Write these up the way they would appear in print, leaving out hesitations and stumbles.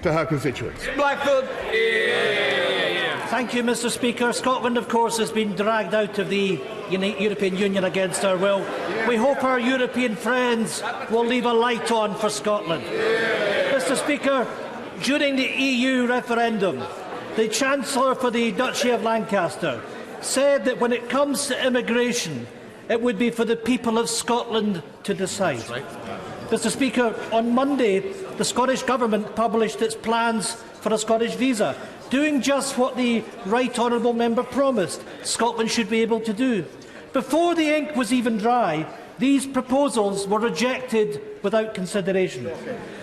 to her constituents. Blackford. Thank you, Mr Speaker. Scotland, of course, has been dragged out of the European Union against our will. We hope our European friends will leave a light on for Scotland. Mr Speaker, during the EU referendum, the Chancellor for the Duchy of Lancaster said that when it comes to immigration, it would be for the people of Scotland to decide. Mr Speaker, on Monday, the Scottish Government published its plans for a Scottish visa, doing just what the Right Honourable Member promised Scotland should be able to do. Before the ink was even dry, these proposals were rejected without consideration.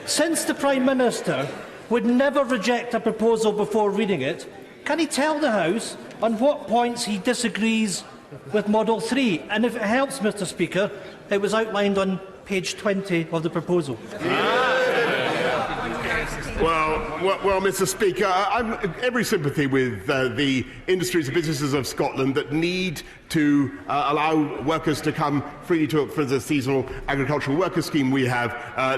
Since the Prime Minister would never reject a proposal before reading it, can he tell the House on what points he disagrees with Model 3? And if it helps, Mr Speaker, it was outlined on page 20 of the proposal. Well, Mr Speaker, I'm every sympathy with the industries and businesses of Scotland that need to allow workers to come freely for the seasonal agricultural worker scheme we have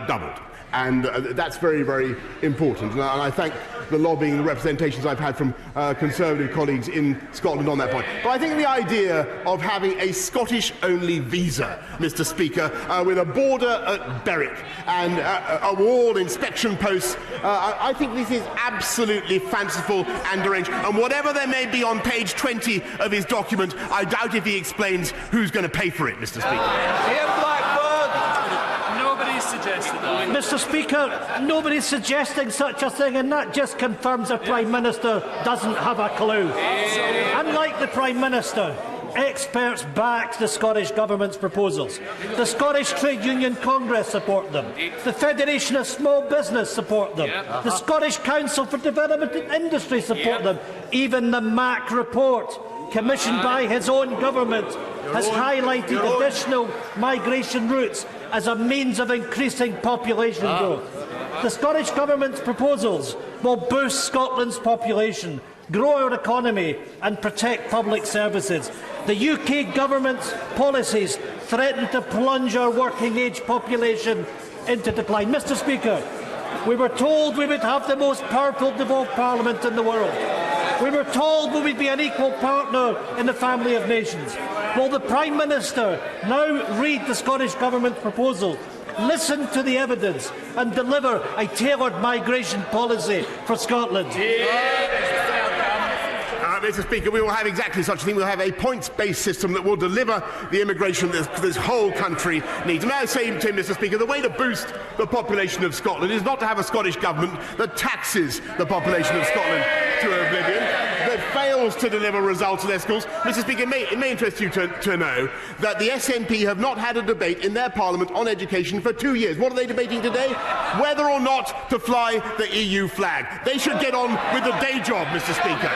doubled. And that's very, very important. And I thank the lobbying representations I've had from Conservative colleagues in Scotland on that point. But I think the idea of having a Scottish-only visa, Mr Speaker, with a border at Berwick and a wall inspection posts, I think this is absolutely fanciful and deranged. And whatever there may be on page 20 of his document, I doubt if he explains who's going to pay for it, Mr Speaker. Ian Blackford. Mr Speaker, nobody's suggesting such a thing, and that just confirms the Prime Minister doesn't have a clue. Unlike the Prime Minister, experts backed the Scottish Government's proposals. The Scottish Trade Union Congress support them. The Federation of Small Business support them. The Scottish Council for Development and Industry support them. Even the MAC report, commissioned by his own government, has highlighted additional migration routes as a means of increasing population growth. The Scottish Government's proposals will boost Scotland's population, grow our economy and protect public services. The UK Government's policies threaten to plunge our working-age population into decline. Mr Speaker, we were told we would have the most powerful devolved parliament in the world. We were told we would be an equal partner in the family of nations. Will the Prime Minister now read the Scottish Government's proposal, listen to the evidence and deliver a tailored migration policy for Scotland? Mr Speaker, we will have exactly such a thing. We'll have a points-based system that will deliver the immigration that this whole country needs. May I say to him, Mr Speaker, the way to boost the population of Scotland is not to have a Scottish Government that taxes the population of Scotland to oblivion, that fails to deliver results in their schools. Mr Speaker, it may interest you to know that the SNP have not had a debate in their Parliament on education for 2 years. What are they debating today? Whether or not to fly the EU flag. They should get on with the day job, Mr Speaker.